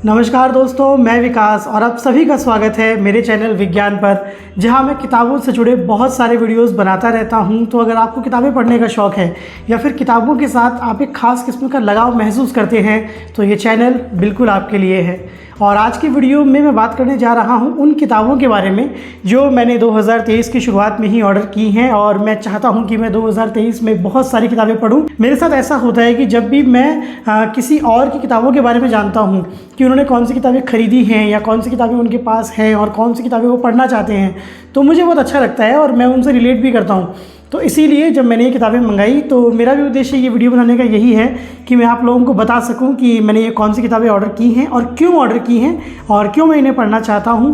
नमस्कार दोस्तों, मैं विकास और आप सभी का स्वागत है मेरे चैनल विज्ञान पर, जहां मैं किताबों से जुड़े बहुत सारे वीडियोस बनाता रहता हूं। तो अगर आपको किताबें पढ़ने का शौक़ है या फिर किताबों के साथ आप एक ख़ास किस्म का लगाव महसूस करते हैं तो ये चैनल बिल्कुल आपके लिए है। और आज की वीडियो में मैं बात करने जा रहा हूं उन किताबों के बारे में जो मैंने 2023 की शुरुआत में ही ऑर्डर की हैं और मैं चाहता हूं कि मैं 2023 में बहुत सारी किताबें पढूं। मेरे साथ ऐसा होता है कि जब भी मैं किसी और की किताबों के बारे में जानता हूं कि उन्होंने कौन सी किताबें खरीदी हैं या कौन सी किताबें उनके पास हैं और कौन सी किताबें वो पढ़ना चाहते हैं, तो मुझे बहुत अच्छा लगता है और मैं उनसे रिलेट भी करता हूँ। तो इसीलिए जब मैंने ये किताबें मंगाई तो मेरा भी उद्देश्य ये वीडियो बनाने का यही है कि मैं आप लोगों को बता सकूं कि मैंने ये कौन सी किताबें ऑर्डर की हैं और क्यों ऑर्डर की हैं और क्यों मैं इन्हें पढ़ना चाहता हूं,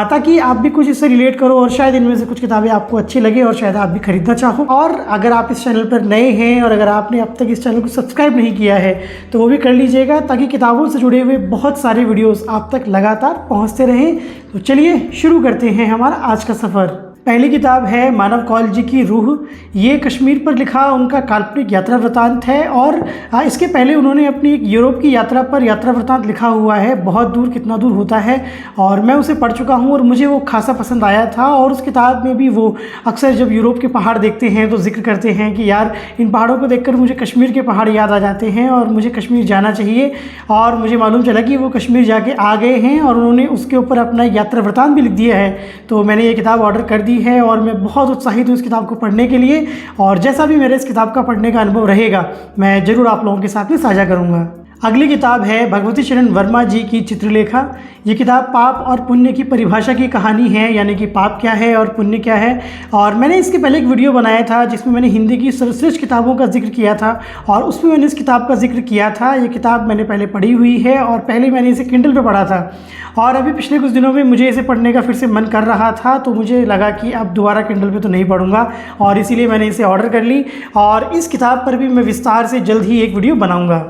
ताकि आप भी कुछ इससे रिलेट करो और शायद इनमें से कुछ किताबें आपको अच्छी लगे और शायद आप भी खरीदना चाहो। और अगर आप इस चैनल पर नए हैं और अगर आपने अब तक इस चैनल को सब्सक्राइब नहीं किया है तो वो भी कर लीजिएगा, ताकि किताबों से जुड़े हुए बहुत सारे वीडियोज़ आप तक लगातार पहुँचते रहें। तो चलिए शुरू करते हैं हमारा आज का सफ़र। पहली किताब है मानव कौल जी की रूह। ये कश्मीर पर लिखा उनका काल्पनिक यात्रा वृतांत है और इसके पहले उन्होंने अपनी एक यूरोप की यात्रा पर यात्रा वृतांत लिखा हुआ है, बहुत दूर कितना दूर होता है, और मैं उसे पढ़ चुका हूँ और मुझे वो खासा पसंद आया था। और उस किताब में भी वो अक्सर जब यूरोप के पहाड़ देखते हैं तो जिक्र करते हैं कि यार इन पहाड़ों को देखकर मुझे कश्मीर के पहाड़ याद आ जाते हैं और मुझे कश्मीर जाना चाहिए। और मुझे मालूम चला कि वो कश्मीर जाके आ गए हैं और उन्होंने उसके ऊपर अपना यात्रा वृतांत भी लिख दिया है। तो मैंने ये किताब ऑर्डर कर दी है और मैं बहुत उत्साहित हूँ इस किताब को पढ़ने के लिए, और जैसा भी मेरे इस किताब का पढ़ने का अनुभव रहेगा मैं ज़रूर आप लोगों के साथ में साझा करूँगा। अगली किताब है भगवती चरण वर्मा जी की चित्रलेखा। ये किताब पाप और पुण्य की परिभाषा की कहानी है, यानी कि पाप क्या है और पुण्य क्या है। और मैंने इसके पहले एक वीडियो बनाया था जिसमें मैंने हिंदी की सर्वश्रेष्ठ किताबों का जिक्र किया था और उसमें मैंने इस किताब का जिक्र किया था। ये किताब मैंने पहले पढ़ी हुई है और पहले मैंने इसे किंडल पर पढ़ा था और अभी पिछले कुछ दिनों में मुझे इसे पढ़ने का फिर से मन कर रहा था, तो मुझे लगा कि अब दोबारा किंडल पे तो नहीं पढ़ूंगा और इसीलिए मैंने इसे ऑर्डर कर ली और इस किताब पर भी मैं विस्तार से जल्द ही एक वीडियो बनाऊंगा।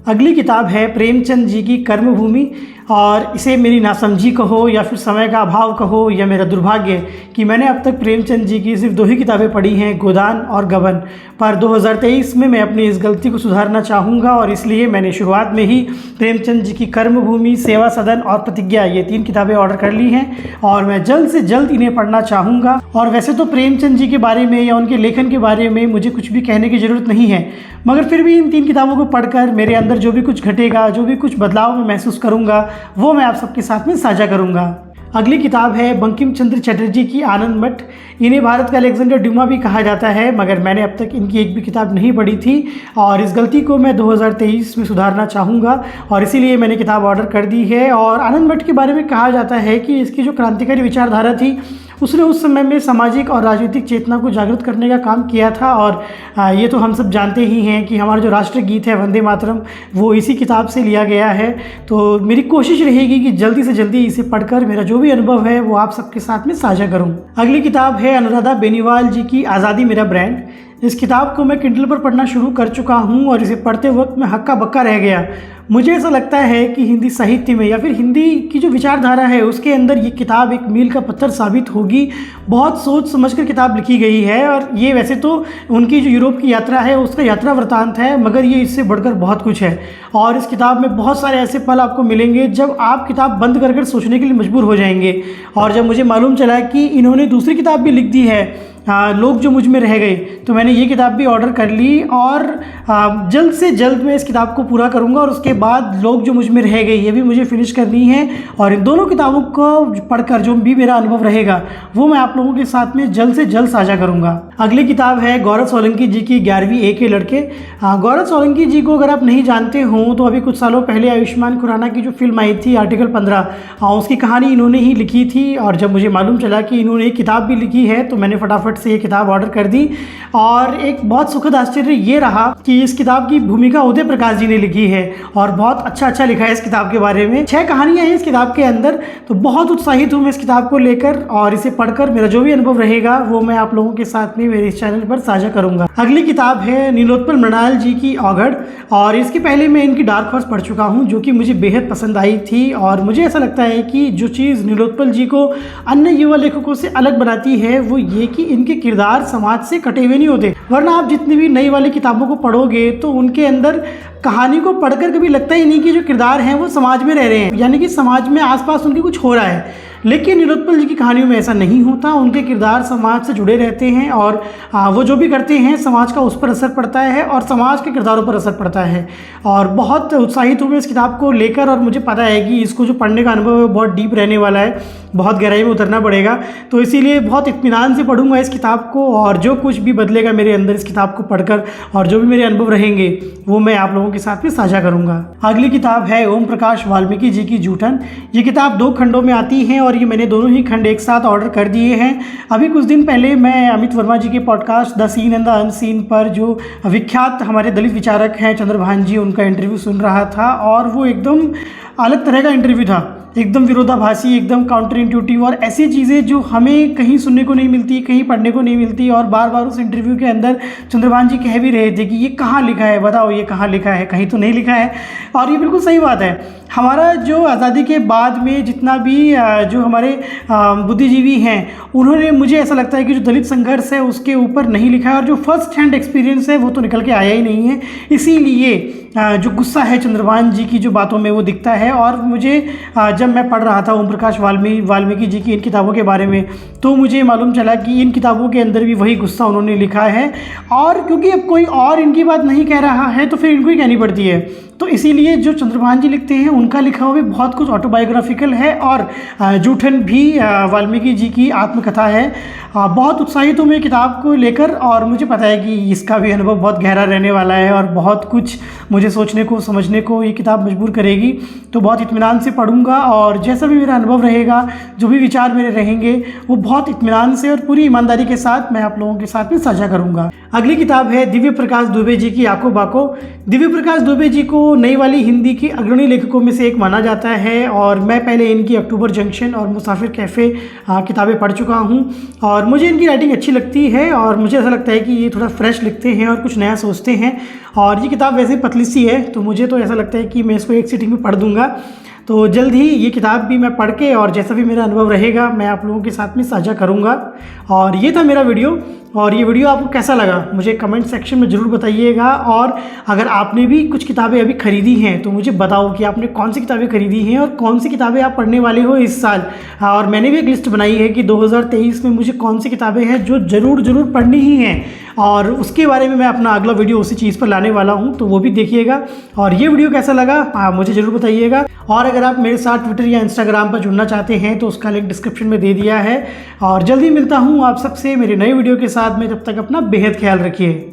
अगली किताब है प्रेमचंद जी की कर्मभूमि, और इसे मेरी नासमझी कहो या फिर समय का अभाव कहो या मेरा दुर्भाग्य कि मैंने अब तक प्रेमचंद जी की सिर्फ 2 ही किताबें पढ़ी हैं, गोदान और गबन। पर 2023 में मैं अपनी इस गलती को सुधारना चाहूँगा और इसलिए मैंने शुरुआत में ही प्रेमचंद जी की कर्मभूमि, सेवा सदन और प्रतिज्ञा, ये 3 किताबें ऑर्डर कर ली हैं और मैं जल्द से जल्द इन्हें पढ़ना चाहूँगा। और वैसे तो प्रेमचंद जी के बारे में या उनके लेखन के बारे में मुझे कुछ भी कहने की ज़रूरत नहीं है, मगर फिर भी इन 3 किताबों को पढ़कर मेरे अंदर जो भी कुछ घटेगा, जो भी कुछ बदलाव मैं महसूस करूँगा, वो मैं आप सबके साथ में साझा करूँगा। अगली किताब है बंकिम चंद्र चटर्जी की आनंद मठ। इन्हें भारत का अलेक्जेंडर ड्यूमा भी कहा जाता है, मगर मैंने अब तक इनकी एक भी किताब नहीं पढ़ी थी और इस गलती को मैं 2023 में सुधारना चाहूँगा और इसीलिए मैंने किताब ऑर्डर कर दी है। और आनंद मठ के बारे में कहा जाता है कि इसकी जो क्रांतिकारी विचारधारा थी उसने उस समय में सामाजिक और राजनीतिक चेतना को जागृत करने का काम किया था। और ये तो हम सब जानते ही हैं कि हमारा जो राष्ट्रीय गीत है वंदे मातरम, वो इसी किताब से लिया गया है। तो मेरी कोशिश रहेगी कि जल्दी से जल्दी इसे पढ़कर मेरा जो भी अनुभव है वो आप सबके साथ में साझा करूं। अगली किताब है अनुराधा बेनीवाल जी की आज़ादी मेरा ब्रांड। इस किताब को मैं किंडल पर पढ़ना शुरू कर चुका हूं और इसे पढ़ते वक्त मैं हक्का बक्का रह गया। मुझे ऐसा लगता है कि हिंदी साहित्य में या फिर हिंदी की जो विचारधारा है उसके अंदर ये किताब एक मील का पत्थर साबित होगी। बहुत सोच समझकर किताब लिखी गई है और ये वैसे तो उनकी जो यूरोप की यात्रा है उसका यात्रा वृतांत है, मगर ये इससे बढ़कर बहुत कुछ है। और इस किताब में बहुत सारे ऐसे पल आपको मिलेंगे जब आप किताब बंद कर सोचने के लिए मजबूर हो जाएंगे। और जब मुझे मालूम चला कि इन्होंने दूसरी किताब भी लिख दी है, लोग जो मुझ में रह गए, तो मैंने ये किताब भी ऑर्डर कर ली और जल्द से जल्द मैं इस किताब को पूरा करूँगा और उसके बाद लोग जो मुझ में रह गए ये भी मुझे फिनिश करनी है। और इन दोनों किताबों को पढ़कर जो भी मेरा अनुभव रहेगा वो मैं आप लोगों के साथ में जल्द से जल्द साझा करूँगा। अगली किताब है गौरव सोलंकी जी की 11वीं ए के लड़के। गौरव सोलंकी जी को अगर आप नहीं जानते हो तो अभी कुछ सालों पहले आयुष्मान खुराना की जो फिल्म आई थी आर्टिकल 15, उसकी कहानी इन्होंने ही लिखी थी। और जब मुझे मालूम चला कि इन्होंने एक किताब भी लिखी है तो मैंने फटाफट से ये किताब ऑर्डर कर दी। और एक बहुत सुखद आश्चर्य ये रहा कि इस किताब की भूमिका उदय प्रकाश जी ने लिखी है और बहुत अच्छा लिखा है इस किताब के बारे में। 6 कहानियां हैं इस किताब के अंदर, तो बहुत उत्साहित हूँ मैं इस किताब को लेकर और इसे पढ़कर मेरा जो भी अनुभव रहेगा वो मैं आप लोगों के साथ में मेरे इस चैनल पर साझा करूंगा। अगली किताब है नीलोत्पल मृणाल जी की औघड़, और इसके पहले मैं इनकी डार्क हॉर्स पढ़ चुका हूँ जो कि मुझे बेहद पसंद आई थी। और मुझे ऐसा लगता है कि जो चीज़ नीलोत्पल जी को अन्य युवा लेखकों से अलग बनाती है वो ये कि इनके किरदार समाज से कटे हुए नहीं होते, वरना आप जितनी भी नई वाली किताबों को पढ़ोगे तो उनके अंदर कहानी को पढ़कर कभी लगता ही नहीं कि जो किरदार हैं वो समाज में रह रहे हैं, यानी कि समाज में आसपास उनके कुछ हो रहा है। लेकिन नीलोत्पल जी की कहानियों में ऐसा नहीं होता। उनके किरदार समाज से जुड़े रहते हैं और वो जो भी करते हैं समाज का उस पर असर पड़ता है और समाज के किरदारों पर असर पड़ता है। और बहुत उत्साहित हूँ मैं इस किताब को लेकर, और मुझे पता है कि इसको जो पढ़ने का अनुभव है बहुत डीप रहने वाला है, बहुत गहराई में उतरना पड़ेगा। तो इसीलिए बहुत इत्मीनान से पढ़ूंगा इस किताब को, और जो कुछ भी बदलेगा मेरे अंदर इस किताब को पढ़कर और जो भी मेरे अनुभव रहेंगे वो मैं आप लोगों के साथ में साझा करूंगा। अगली किताब है ओम प्रकाश वाल्मीकि जी की जूठन। ये किताब 2 खंडों में आती है और ये मैंने दोनों ही खंड एक साथ ऑर्डर कर दिए हैं। अभी कुछ दिन पहले मैं अमित वर्मा जी के podcast the scene and the unseen पर जो विख्यात हमारे दलित विचारक हैं चंद्रभान जी, उनका इंटरव्यू सुन रहा था, और वो एकदम अलग तरह का इंटरव्यू था, एकदम विरोधाभासी, एकदम काउंटर इंट्यूटिव, और ऐसी चीज़ें जो हमें कहीं सुनने को नहीं मिलती, कहीं पढ़ने को नहीं मिलती। और बार बार उस इंटरव्यू के अंदर चंद्रभान जी कह भी रहे थे कि ये कहाँ लिखा है, बताओ ये कहाँ लिखा है, कहीं तो नहीं लिखा है। और ये बिल्कुल सही बात है। हमारा जो आज़ादी के बाद में जितना भी जो हमारे बुद्धिजीवी हैं, उन्होंने, मुझे ऐसा लगता है कि जो दलित संघर्ष है उसके ऊपर नहीं लिखा है, और जो फर्स्ट हैंड एक्सपीरियंस है वो तो निकल के आया ही नहीं है। इसीलिए जो गुस्सा है चंद्रभान जी की जो बातों में वो दिखता है। और मुझे जब मैं पढ़ रहा था ओम प्रकाश वाल्मीकि जी की इन किताबों के बारे में, तो मुझे मालूम चला कि इन किताबों के अंदर भी वही गुस्सा उन्होंने लिखा है। और क्योंकि अब कोई और इनकी बात नहीं कह रहा है तो फिर इनको ही कहनी पड़ती है। तो इसीलिए जो चंद्रभान जी लिखते हैं उनका लिखा हुआ भी बहुत कुछ ऑटोबायोग्राफिकल है, और जूठन भी वाल्मीकि जी की आत्मकथा है। बहुत उत्साहित हूँ मैं किताब को लेकर, और मुझे पता है कि इसका भी अनुभव बहुत गहरा रहने वाला है और बहुत कुछ मुझे सोचने को, समझने को ये किताब मजबूर करेगी। तो बहुत इत्मीनान से पढ़ूंगा, और जैसा भी मेरा अनुभव रहेगा, जो भी विचार मेरे रहेंगे, वो बहुत इत्मीनान से और पूरी ईमानदारी के साथ मैं आप लोगों के साथ में साझा करूंगा। अगली किताब है दिव्य प्रकाश दुबे जी की आंखों बाको। दिव्य प्रकाश दुबे जी को नई वाली हिंदी के अग्रणी लेखकों में से एक माना जाता है, और मैं पहले इनकी अक्टूबर जंक्शन और मुसाफिर कैफ़े किताबें पढ़ चुका हूँ, और मुझे इनकी राइटिंग अच्छी लगती है। और मुझे ऐसा लगता है कि ये थोड़ा फ्रेश लिखते हैं और कुछ नया सोचते हैं। और ये किताब वैसे पतली सी है, तो मुझे तो ऐसा लगता है कि मैं इसको एक सीटिंग में पढ़ दूँगा। तो जल्द ही ये किताब भी मैं पढ़ के, और जैसा भी मेरा अनुभव रहेगा मैं आप लोगों के साथ में साझा करूँगा। और ये था मेरा वीडियो, और ये वीडियो आपको कैसा लगा मुझे कमेंट सेक्शन में ज़रूर बताइएगा। और अगर आपने भी कुछ किताबें अभी ख़रीदी हैं तो मुझे बताओ कि आपने कौन सी किताबें ख़रीदी हैं और कौन सी किताबें आप पढ़ने वाले हो इस साल। और मैंने भी एक लिस्ट बनाई है कि 2023 में मुझे कौन सी किताबें हैं जो ज़रूर पढ़नी ही हैं, और उसके बारे में मैं अपना अगला वीडियो उसी चीज़ पर लाने वाला हूँ, तो वो भी देखिएगा। और ये वीडियो कैसा लगा मुझे ज़रूर बताइएगा। और अगर आप मेरे साथ ट्विटर या इंस्टाग्राम पर जुड़ना चाहते हैं तो उसका लिंक डिस्क्रिप्शन में दे दिया है। और जल्दी मिलता हूँ आप सबसे मेरे नए वीडियो के साथ में, तब तक अपना बेहद ख्याल रखिए।